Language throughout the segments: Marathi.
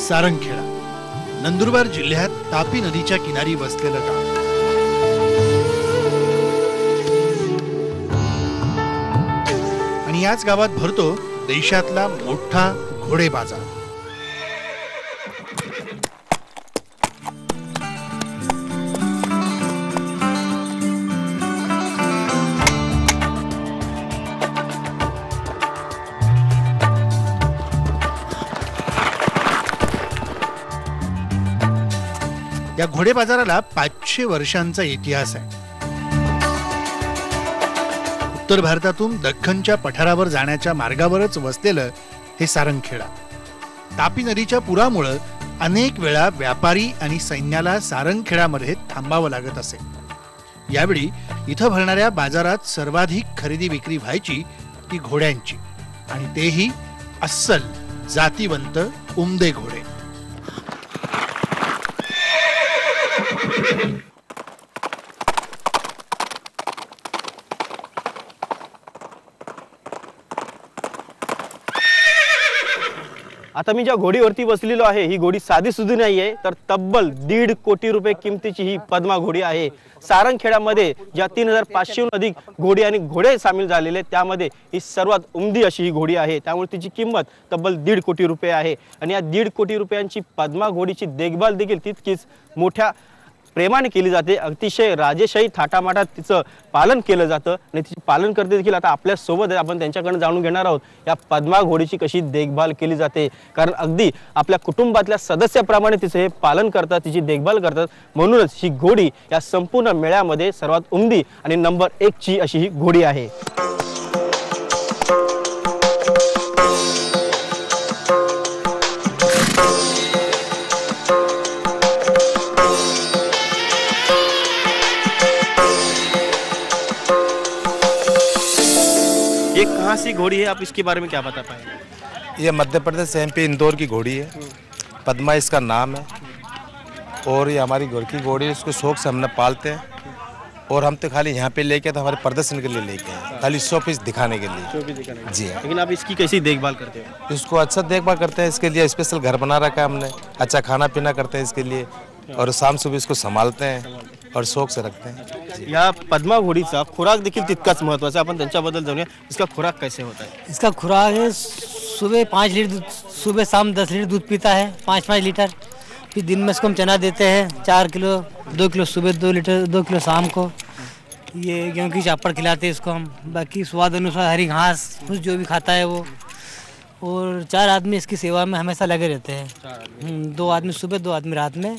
सारंगखेडा नंदुरबार जिल्ह्यात तापी नदीच्या किनारी वसलेलं गाव। आणि याच गावात भरतो देशातला मोठा घोडे बाजार। या घोडे बाजाराला 500 वर्षांचा इतिहास आहे। उत्तर भारतातून दख्खनच्या पठारावर जाण्याच्या मार्गावरच वसलेलं हे सारंगखेडा तापी नदीच्या पुरामुळे अनेक वेळा व्यापारी आणि सैन्याला सारंगखेडामध्ये थांबावं लागत असे। यावेळी इथं भरणाऱ्या बाजारात सर्वाधिक खरेदी विक्री व्हायची ती घोड्यांची, आणि तेही अस्सल जातीवंत उमदे घोडे। आता मी ज्या घोडीवरती बसलेलो आहे ही घोडी साधी सुधी नाही आहे, तर तब्बल 1.5 कोटी रुपये किमतीची ही पद्मा घोडी आहे। सारंगखेडामध्ये ज्या 3500हून अधिक घोडी आणि घोडे सामील झालेले त्यामध्ये ही सर्वात उमदी अशी ही घोडी आहे, त्यामुळे तिची किंमत तब्बल 1.5 कोटी रुपये आहे। आणि या 1.5 कोटी रुपयांची पद्मा घोडीची देखभाल देखील तितकीच मोठ्या प्रेमाने केली जाते। अतिशय राजेशाही थाटामाटात तिचं पालन केलं जातं आणि तिचे पालन करते देखील आता आपल्या सोबत आहे। आपण त्यांच्याकडून जाणून घेणार आहोत या पद्मा घोडीची कशी देखभाल केली जाते, कारण अगदी आपल्या कुटुंबातल्या सदस्याप्रमाणे तिचे हे पालन करतात, तिची देखभाल करतात। म्हणूनच ही घोडी या संपूर्ण मेळ्यामध्ये सर्वात उमदी आणि नंबर 1 ची अशी ही घोडी आहे। ये कहाँ सी घोड़ी है, आप इसके बारे में क्या बता पाएंगे? ये मध्य प्रदेश MP इंदौर की घोड़ी है, पद्मा इसका नाम है। और ये हमारी घर की घोड़ी है, इसको शौक से हमने पालते हैं। और हम तो खाली यहाँ पे लेके तो हमारे प्रदर्शन के लिए लेके हैं, खाली शोपीस दिखाने के लिए। जी हाँ। लेकिन आप इसकी कैसी देखभाल करते हो? इसको अच्छा देखभाल करते हैं, इसके लिए स्पेशल घर बना रखा है हमने, अच्छा खाना पीना करते हैं इसके लिए, और शाम सुबह इसको संभालते हैं और शौक से रखते हैं। या पद्मा घोड़ीचा खुराक देखील तितकाच महत्त्वाचा, आपण त्यांच्याबद्दल जाणूया। इसका खुराक कैसे होता है? इसका खुराक है सुबह 5 लीटर दूध, सुबह शाम 10 लीटर दूध पीता है, 5-5 लीटर। फिर दिन में इसको हम चना देते हैं 4 किलो, 2 किलो सुबह, 2 लीटर 2 किलो शाम को। ये गेहूँ की चापड़ खिलाते हैं इसको हम, बाकी स्वाद अनुसार हरी घास कुछ जो भी खाता है वो। और 4 आदमी इसकी सेवा में हमेशा लगे रहते हैं, 2 आदमी सुबह 2 आदमी रात में।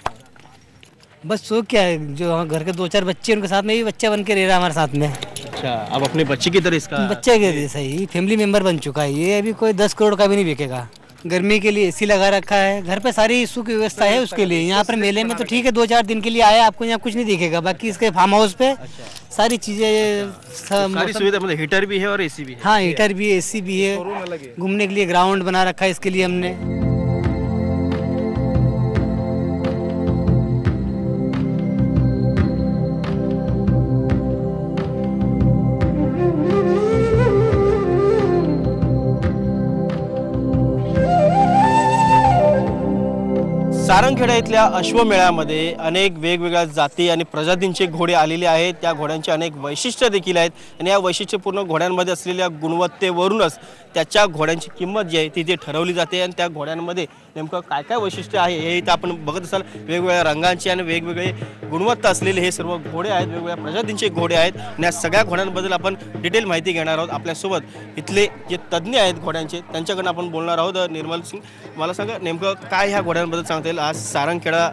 बस शौक क्या है, जो घर के 2-4 बच्चे उनके साथ में भी बच्चा बन के रह रहा है हमारे साथ में। अच्छा, अब अपने बच्चे की तरह इसका बच्चे के जैसा ही फैमिली मेंबर बन चुका है ये। अभी कोई 10 करोड़ का भी नहीं बिकेगा। गर्मी के लिए AC लगा रखा है, घर पे सारी सुख व्यवस्था है उसके लिए। यहाँ पर मेले में तो ठीक है 2-4 दिन के लिए आया, आपको यहाँ कुछ नहीं दिखेगा, बाकी इसके फार्म हाउस पे सारी चीजें, सारी सुविधा, मतलब हीटर भी है और AC भी है। हाँ, हीटर भी है, AC भी है, घूमने के लिए ग्राउंड बना रखा है इसके लिए हमने। सारंगखेडा इथल्या अश्वमेळ्यामध्ये अनेक वेगवेगळ्या जाती आणि प्रजातींचे घोडे आलेले आहेत। त्या घोड्यांचे अनेक वैशिष्ट्य देखील आहेत आणि या वैशिष्ट्यपूर्ण घोड्यांमध्ये असलेल्या गुणवत्तेवरूनच त्याच्या घोड्यांची किंमत जी आहे ती ठरवली जाते। आणि त्या घोड्यांमध्ये नेमकं काय काय वैशिष्ट्य आहे हे इथं आपण बघत असाल। वेगवेगळ्या रंगांचे आणि वेगवेगळे गुणवत्ता असलेले हे सर्व घोडे आहेत, वेगवेगळ्या प्रजातींचे घोडे आहेत। आणि या सगळ्या घोड्यांबद्दल आपण डिटेल माहिती घेणार आहोत। आपल्यासोबत इथले जे तज्ज्ञ आहेत घोड्यांचे त्यांच्याकडून आपण बोलणार आहोत। निर्मल सिंग, मला सांगा नेमकं काय ह्या घोड्यांबद्दल सांगता येईल? आज सारंगखेडा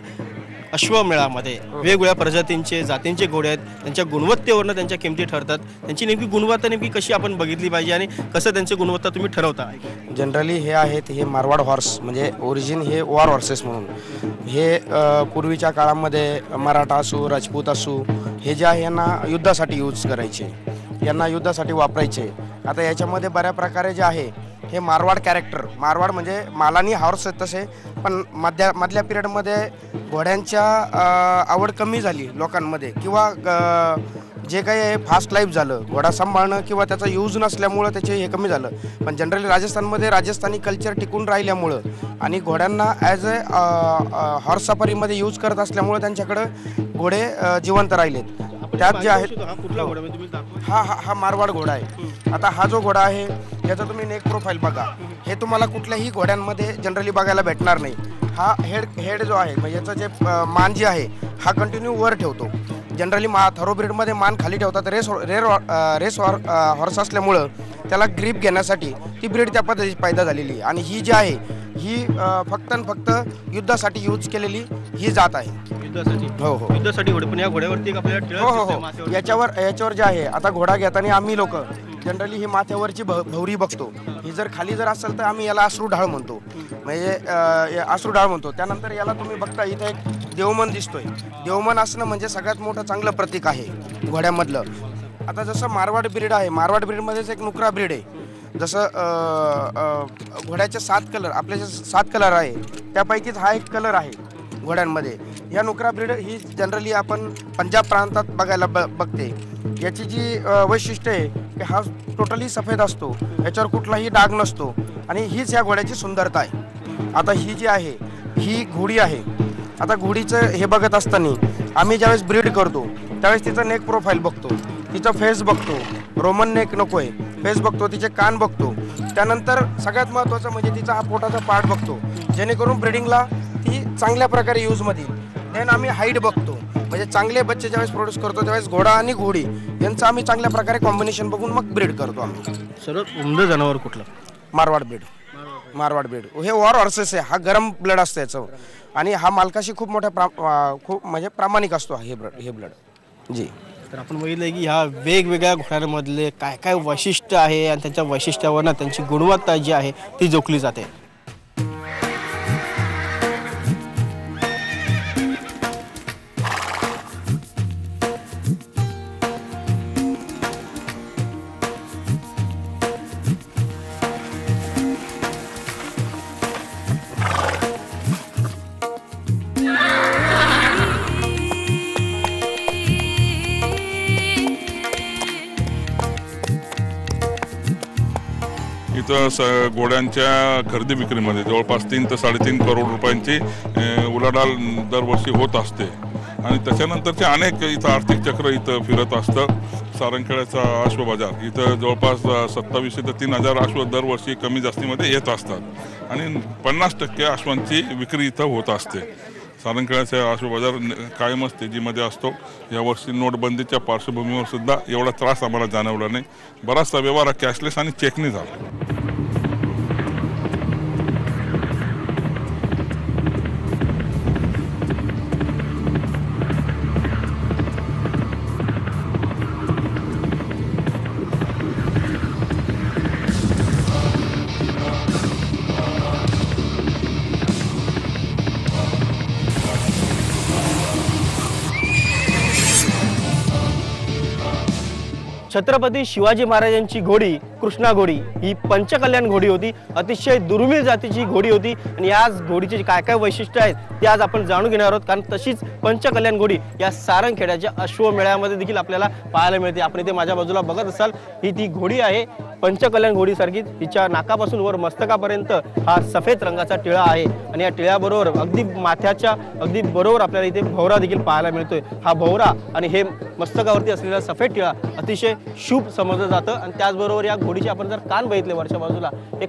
अश्वमेळामध्ये वेगवेगळ्या प्रजातींचे जातींचे घोडे आहेत, त्यांच्या गुणवत्तेवरनं त्यांच्या किमती ठरतात। त्यांची नेमकी गुणवत्ता नेमकी कशी आपण बघितली पाहिजे आणि कसं त्यांची गुणवत्ता तुम्ही ठरवता? जनरली हे आहेत हे मारवाड हॉर्स, म्हणजे ओरिजिन हे वॉर हॉर्सेस म्हणून। हे पूर्वीच्या काळामध्ये मराठा असू राजपूत असू हे जे आहे यांना युद्धासाठी यूज करायचे, यांना युद्धासाठी वापरायचे। आता याच्यामध्ये बऱ्या प्रकारे जे आहे हे मारवाड कॅरेक्टर, मारवाड म्हणजे मालानी हॉर्स आहेत तसे, पण मधल्या पिरियडमध्ये घोड्यांच्या आवड कमी झाली लोकांमध्ये, किंवा जे काही आहे फास्ट लाईफ झालं, घोडा सांभाळणं किंवा त्याचा यूज नसल्यामुळं त्याचे हे कमी झालं. पण जनरली राजस्थानमध्ये राजस्थानी कल्चर टिकून राहिल्यामुळं आणि घोड्यांना ॲज अ हॉर्स सफारीमध्ये यूज करत असल्यामुळं त्यांच्याकडं घोडे जिवंत राहिलेत. त्यात जे आहेत हा मारवाड घोडा आहे. आता हा जो घोडा आहे याचा तुम्ही नेक प्रोफाईल बघा, हे तुम्हाला कुठल्याही घोड्यांमध्ये जनरली बघायला भेटणार नाही. हा हेड जो आहे म्हणजे याचं जे मान जे आहे हा कंटिन्यू वर ठेवतो. जनरली थरोब्रीडमध्ये मान खाली ठेवतात. रेस हॉर्स असल्यामुळं त्याला ग्रीप घेण्यासाठी ती ब्रीड त्या पद्धतीची पैदा झालेली आहे. आणि ही जी आहे ही फक्त युद्धासाठी यूज केलेली ही जात आहे. हो युद्धासाठी घोडे. पण या घोड्यावरती आपल्याला हो याच्यावर जे आहे आता घोडा घेताना आम्ही लोक जनरली ही माथ्यावरची भवरी बघतो. ही जर खाली जर असेल तर आम्ही याला अश्रूढाळ म्हणतो, म्हणजे अश्रूढाळ म्हणतो. त्यानंतर याला तुम्ही बघता इथं एक देवमन दिसतोय. देवमन असणं म्हणजे सगळ्यात मोठं चांगलं प्रतीक आहे घोड्यामधलं. आता जसं मारवाड ब्रीड आहे, मारवाड ब्रीडमध्येच एक नुकरा ब्रीड आहे. जसं घोड्याचे 7 कलर, आपले जे 7 कलर आहे त्यापैकीच हा एक कलर आहे घोड्यांमध्ये. या नुकरा ब्रीड ही जनरली आपण पंजाब प्रांतात बघायला बघते. याची जी वैशिष्ट्य आहे की हा टोटली सफेद असतो, याच्यावर कुठलाही डाग नसतो आणि हीच या घोड्याची सुंदरता आहे. आता ही जी आहे ही घोडी आहे. आता घोडीचं हे बघत असताना आम्ही ज्यावेळेस ब्रीड करतो त्यावेळेस तिचं नेक प्रोफाईल बघतो, तिचा फेस बघतो. रोमन नेक नको आहे, फेस बघतो, तिचे कान बघतो. त्यानंतर सगळ्यात महत्त्वाचं म्हणजे तिचा हा पोटाचा पार्ट बघतो, जेणेकरून ब्रीडिंगला ती चांगल्या प्रकारे यूजमध्ये. देन आम्ही हाईट बघतो, म्हणजे चांगले बच्चे ज्यावेळेस प्रोड्यूस करतो त्यावेळेस घोडा आणि घोडी यांचं आम्ही चांगल्या प्रकारे कॉम्बिनेशन बघून मग ब्रीड करतो आम्ही. सर्वात उमदं जनावर कुठलं? मारवाड ब्रीड हे वॉर हॉर्सेस आहे. हा गरम ब्लड असतं याचं आणि हा मालकाशी खूप म्हणजे प्रामाणिक असतो हे ब्लड जी. तर आपण बघितलं की ह्या वेगवेगळ्या घोड्यांमधले काय काय वैशिष्ट्य आहे आणि त्यांच्या वैशिष्ट्यावरनं त्यांची गुणवत्ता जी आहे ती जोखली जाते. इथं घोड्यांच्या खरेदी विक्रीमध्ये जवळपास 3 ते 3.5 करोड रुपयांची उलाढाल दरवर्षी होत असते. आणि त्याच्यानंतरचे अनेक इथं आर्थिक चक्र इथं फिरत असतं. सारंगखेड्याचा अश्व बाजार इथं जवळपास 2700 ते 3000 अश्व दरवर्षी कमी जास्तीमध्ये येत असतात आणि 50% अश्वांची विक्री इथं होत असते. सारंगखेड्याचा अश्व बाजार कायमच तेजीमध्ये असतो. यावर्षी नोटबंदीच्या पार्श्वभूमीवर सुद्धा एवढा त्रास आम्हाला जाणवला नाही. बराचसा व्यवहार कॅशलेस आणि चेकने झाला. छत्रपती शिवाजी महाराजांची घोडी कृष्णा घोडी ही पंचकल्याण घोडी होती. अतिशय दुर्मिळ जातीची घोडी होती आणि याच घोडीचे काय काय वैशिष्ट्य आहेत ते आज आपण जाणून घेणार आहोत. कारण तशीच पंचकल्याण घोडी या सारंगखेड्याच्या अश्वमेळ्यामध्ये देखील आपल्याला पाहायला मिळते. आपण इथे माझ्या बाजूला बघत असाल ही ती घोडी आहे पंचकल्याण घोडीसारखीच. हिच्या नाकापासून वर मस्तकापर्यंत हा सफेद रंगाचा टिळा आहे आणि या टिळ्याबरोबर अगदी माथ्याच्या अगदी बरोबर आपल्याला इथे भोवरा देखील पाहायला मिळतोय. हा भोवरा आणि हे मस्तकावरती असलेला सफेद टिळा अतिशय शुभ समजलं जातं. आणि त्याचबरोबर या घोडीचे आपण जर कान बघितले वरच्या बाजूला, हे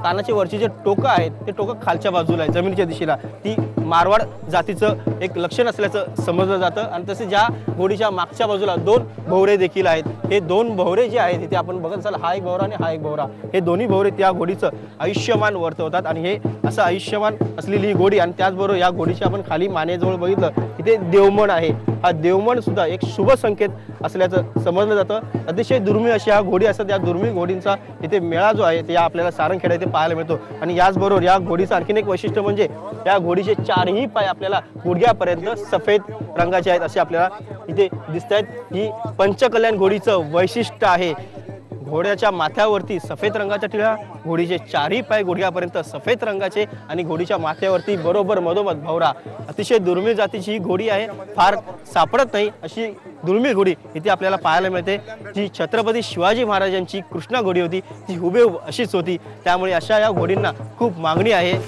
कानाची वरची जे टोकं आहेत ते टोकं खालच्या बाजूला आहे जमिनीच्या दिशेला. ती मारवाड जातीचं एक लक्षण असल्याचं समजलं जातं. आणि तसे ज्या घोडीच्या मागच्या बाजूला 2 भोवरे देखील आहेत. हे 2 भोवरे जे आहेत तिथे आपण बघत असाल हा एक भोवरा आणि हा एक भोवरा, हे दोन्ही भोवरे त्या घोडीचं आयुष्यमान वर्तवतात. आणि हे असं आयुष्यमान असलेली ही घोडी. आणि त्याचबरोबर या घोडीच्या आपण खाली मानेजवळ बघितलं इथे देवमन आहे. हा देवमन सुद्धा एक शुभ संकेत असल्याचं समजलं जातं. अतिशय दुर्मिळ अशी हा घोडी असतात. या दुर्मिळ घोडींचा इथे मेळा जो आहे ते आपल्याला सारंगखेडा इथे पाहायला मिळतो. आणि याचबरोबर या घोडीचं आणखीन एक वैशिष्ट्य म्हणजे या घोडीचे 4ही पाय आपल्याला गुडघ्यापर्यंत सफेद रंगाचे आहेत असे आपल्याला इथे दिसत आहेत. ही पंचकल्याण घोडीचं वैशिष्ट्य आहे. घोड्याच्या माथ्यावरती सफेद रंगाच्या टिळा, घोडीचे चारही पाय गुडघ्यापर्यंत सफेद रंगाचे आणि घोडीच्या माथ्यावरती बरोबर मधोमध भवरा. अतिशय दुर्मिळ जातीची ही घोडी आहे, फार सापडत नाही अशी दुर्मिळ घोडी इथे आपल्याला पाहायला मिळते. जी छत्रपती शिवाजी महाराजांची कृष्णा घोडी होती ती हुबेहूब अशीच होती, त्यामुळे अशा या घोडींना खूप मागणी आहे.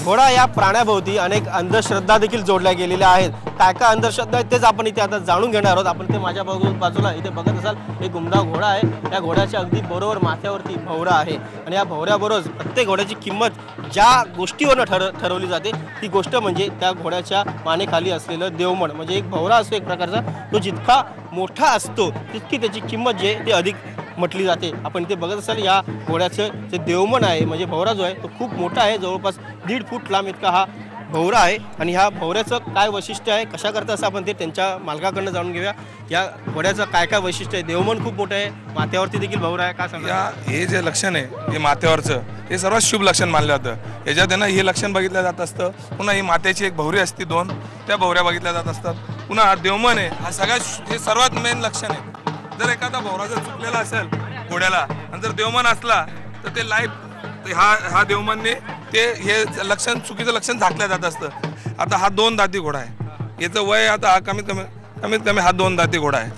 घोडा या प्राण्याभोवती अनेक अंधश्रद्धा देखील जोडल्या गेलेल्या आहेत. काय काय अंधश्रद्धा आहेत तेच आपण इथे आता जाणून घेणार आहोत. आपण ते माझ्या बाजूला इथे बघत असाल एक उमदा घोडा आहे. त्या घोड्याच्या अगदी बरोबर माथ्यावरती भवरा आहे आणि या भवऱ्याबरोबर प्रत्येक घोड्याची किंमत ज्या गोष्टीवरनं ठरवली जाते ती गोष्ट म्हणजे त्या घोड्याच्या मानेखाली असलेलं देवमण. म्हणजे एक भवरा असतो एक प्रकारचा, तो जितका मोठा असतो तितकी त्याची किंमत जी आहे ती अधिक म्हटली जाते. आपण इथे बघत असाल या घोड्याचं जे देवमन आहे म्हणजे भवरा जो आहे तो खूप मोठा आहे, जवळपास 1.5 फूट लांब इतका हा भवरा आहे. आणि ह्या भवऱ्याचं काय वैशिष्ट्य आहे, कशा करता असं आपण ते त्यांच्या मालकाकडनं जाणून घेऊया. या घोड्याचं काय काय वैशिष्ट्य आहे? देवमन खूप मोठं आहे, माथ्यावरती देखील भवरा आहे, काय सांगा? हे जे लक्षण आहे हे माथ्यावरचं हे सर्वात शुभ लक्षण मानलं जातं. याच्यात त्यांना हे लक्षण बघितलं जात असतं. पुन्हा ही माथ्याची एक भवरी असते 2, त्या भवऱ्या बघितल्या जात असतात. पुन्हा हा देवमन आहे, हा सगळ्यात हे सर्वात मेन लक्षण आहे. जर एखादा भवरा जर चुकलेला असेल घोड्याला आणि जर देवमन असला तर ते लाईफ हा देवमनने ते हे लक्षण चुकीचं लक्षण झाकलं जात असतं. आता हा 2 दाती घोडा आहे, याचं वय आता हा कमीत कमी हा 2 दाती घोडा आहे.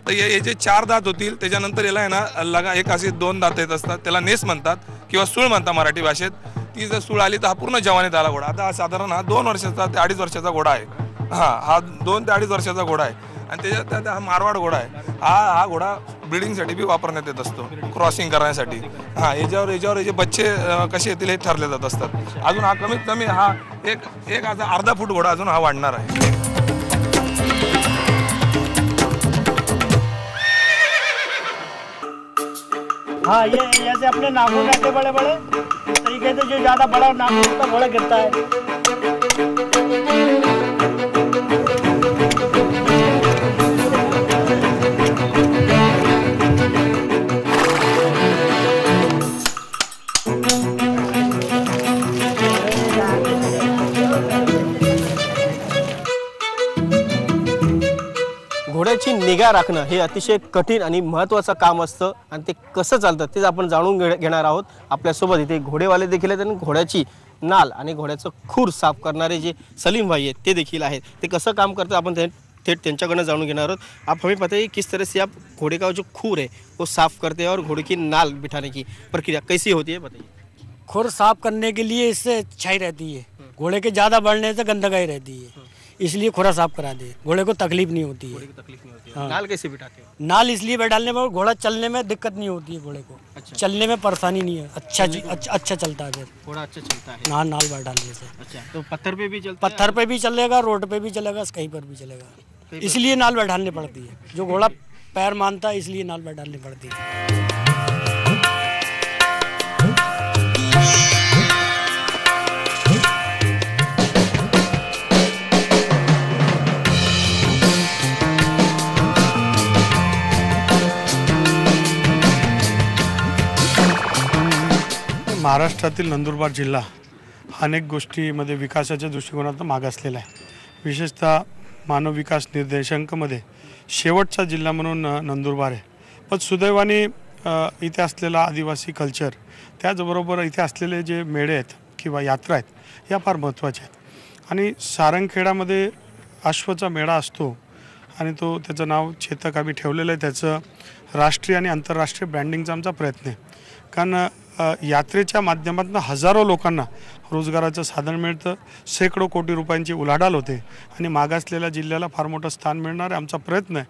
तर याचे 4 दात होतील, त्याच्यानंतर याला आहे ना एक असे 2 दात येत असतात, त्याला नेस म्हणतात किंवा सूळ म्हणतात मराठी भाषेत. ती जर सूळ आली तर हा पूर्ण जवानीत आला घोडा. आता हा साधारण हा 2 वर्षाचा ते 2.5 वर्षाचा घोडा आहे. हा 2 ते 2.5 वर्षाचा घोडा आहे. आणि त्याच्यात हा मारवाड घोडा आहे. हा घोडा ब्रीडिंगसाठी बी वापरण्यात येत असतो, क्रॉसिंग करण्यासाठी. याच्यावर याचे बच्चे कसे येतील हे ठरले जात असतात. अजून हा कमीत कमी हा एक आता 1/2 फूट घोडा अजून हा वाढणार आहे. हाँ, ये ऐसे अपने नाखून रहते बड़े बड़े तरीके से, जो ज़्यादा बड़ा नाखून होता है घोड़ा गिरता है. घोड्याची निगा राखणं हे अतिशय कठीण आणि महत्त्वाचं काम असतं आणि ते कसं चालतं तेच आपण जाणून घेणार आहोत. आपल्यासोबत इथे घोडेवाले देखील आहेत आणि घोड्याची नाल आणि घोड्याचं खूर साफ करणारे जे सलीम भाई आहेत ते देखील आहेत. ते कसं काम करतं आपण थेट त्यांच्याकडनं जाणून घेणार आहोत. आप हमें पता है किस तरह से आप घोड़े का जो खूर है वो साफ करते हैं और घोड़े की नाल बिठाने की प्रक्रिया कैसी होती है बताइए. खुर साफ करने के लिए इससे अच्छाई रहती है, घोड़े के ज़्यादा बढ़ने से गंदगाई रहती है, इसलिए खुरा साफ करा दे. घोड़े को तकलीफ नहीं होती है. तकलीफ नहीं होती है. नाल कैसे बिठाते हैं? नाल इसलिए बैठाने पर घोड़ा चलने में दिक्कत नहीं होती है, घोड़े को अच्छा. चलने में परेशानी नहीं है, अच्छा चलता है फिर. घोड़ा अच्छा चलता है. नाल बैठाने से. अच्छा, तो पत्थर पे भी चलता है? पत्थर पे भी चलेगा, रोड पे भी चलेगा, कहीं पर भी चलेगा. इसलिए नाल बैठानी पड़ती है. जो घोड़ा पैर मानता है इसलिए नाल बैठानी पड़ती है. महाराष्ट्रातील नंदुरबार जिल्हा अनेक गोष्टीमध्ये विकासाच्या दृष्टिकोनातून मागासलेला आहे. विशेषतः मानव विकास निर्देशांकामध्ये शेवटचा जिल्हा म्हणून नंदुरबार आहे. पण सुदैवाने इथे असलेला आदिवासी कल्चर, त्याचबरोबर इथे असलेले जे मेळे आहेत किंवा यात्रा आहेत या फार महत्त्वाच्या आहेत. आणि सारंगखेडामध्ये अश्वचा मेळा असतो आणि त्याचं नाव चेतक आम्ही ठेवलेलं आहे. त्याचं राष्ट्रीय आणि आंतरराष्ट्रीय ब्रँडिंगचा आमचा प्रयत्न आहे. कारण यात्रेच्या माध्यमातून हजारो लोकांना रोजगाराचं साधन मिळतं, शेकडो कोटी रुपयांची उलाढाल होते आणि मागासलेल्या जिल्ह्याला फार मोठं स्थान मिळणार आहे. आमचा प्रयत्न आहे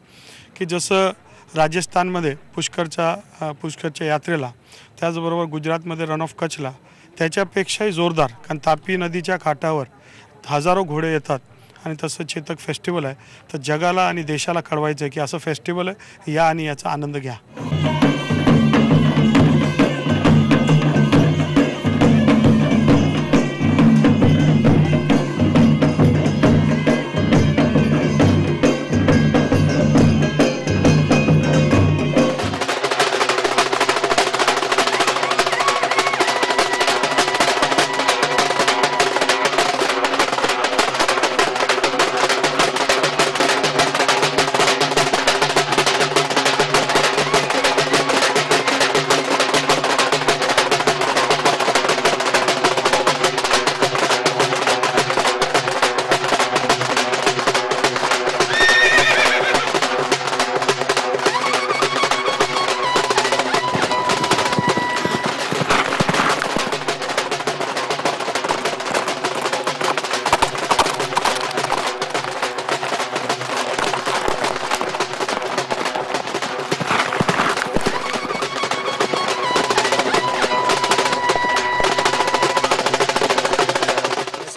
की जसं राजस्थानमध्ये पुष्करच्या यात्रेला, त्याचबरोबर गुजरातमध्ये रन ऑफ कच्छला त्याच्यापेक्षाही जोरदार, कारण तापी नदीच्या काठावर हजारो घोडे येतात आणि तसं चेतक फेस्टिवल आहे. तर जगाला आणि देशाला कळवायचं आहे की असं फेस्टिवल आहे, या आणि याचा आनंद घ्या.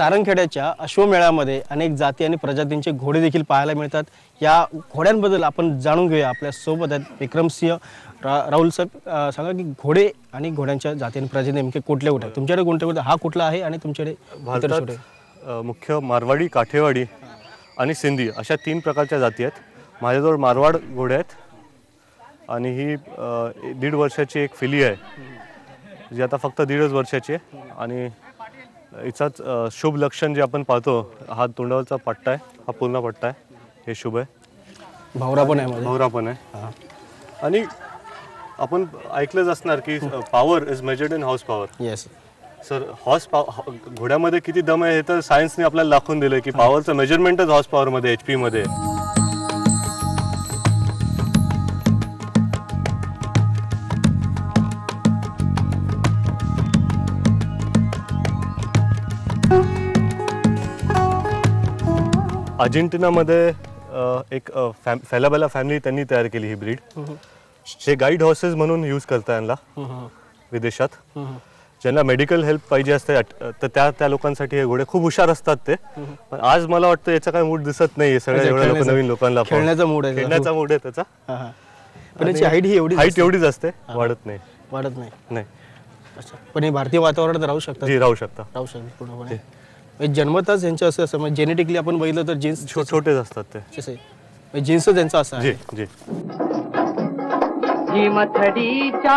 सारंगखेड्याच्या अश्वमेळ्यामध्ये अनेक जाती आणि प्रजातींचे घोडे देखील पाहायला मिळतात। या घोड्यांबद्दल आपण जाणून घेऊया। आपल्या सोबत आहेत विक्रमसिंह राहुल साहेब, सांगा की घोडे आणि घोड्यांच्या जाती आणि प्रजाती नेमके कुठले कुठे आहेत? तुमच्याकडे कोणते हा कुठला आहे आणि तुमच्याकडे भारतात मुख्य मारवाडी, काठेवाडी आणि सिंधी अशा 3 प्रकारच्या जाती आहेत। माझ्याजवळ मारवाड घोडे आहेत आणि ही 1.5 वर्षाची एक फिली आहे जी आता फक्त 1.5 वर्षाची आहे आणि हिचाच शुभ लक्षण जे आपण पाहतो, हा तोंडावरचा पट्टा आहे, हा पूर्ण पट्टा आहे, हे शुभ आहे। भावरा पण आहे, भावरा पण आहे। आणि आपण ऐकलंच असणार की power is measured in horse power. Yes sir, घोड्यामध्ये किती दम आहे हे तर सायन्सने आपल्याला दाखवून दिलं की पॉवरचं मेजरमेंटच हॉर्स पॉवरमध्ये, HP मध्ये। अर्जेंटिनामध्ये एक फॅलाबेला फॅमिली त्यांनी तयार केली ही ब्रीड। हे गाईड हॉर्सेस म्हणून यूज करतात यांना विदेशात, ज्यांना मेडिकल हेल्प पाहिजे असते तर त्या लोकांसाठी हे घोडे खूप हुशार असतात ते। पण आज मला वाटतं याचा काही मूड दिसत नाही, सगळ्या एवढ्या नवीन लोकांना खेळण्याचा मूड आहे, खेळण्याचा मूड आहे त्याचा। पण याची हाईट ही एवढीच असते, वाढत नाही। अच्छा, पण हे भारतीय वातावरणात राहू शकतात? जी, राहू शकता पूर्णपणे। जन्मताच यांच्या असं म्हणजे जेनेटिकली आपण बघितलं तर जीन्स छोटेच असतात ते, जसे जीन्स त्यांचा असा आहे। जी हिमथडीच्या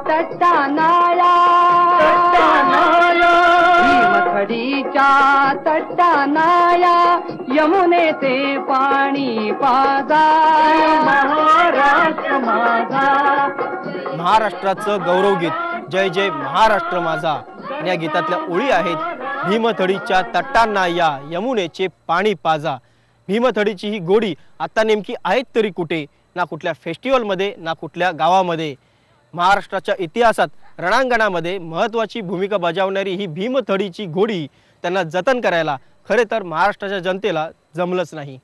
तटानाळा, हिमथडीच्या तटानाळा, यमुनेचे पाणी पाजा, महाराष्ट्र माझा। महाराष्ट्राचं गौरवगीत जय जय महाराष्ट्र माझा। आणि या गीतातल्या ओळी आहेत, भीमथडीच्या तटांना या, यमुनेचे पाणी पाजा। भीमथडीची ही घोडी आता नेमकी आहेत तरी कुठे? ना कुठल्या फेस्टिवलमध्ये, ना कुठल्या गावामध्ये। महाराष्ट्राच्या इतिहासात रणांगणामध्ये महत्त्वाची भूमिका बजावणारी ही भीमथडीची घोडी त्यांना जतन करायला खरे तर महाराष्ट्राच्या जनतेला जमलंच नाही।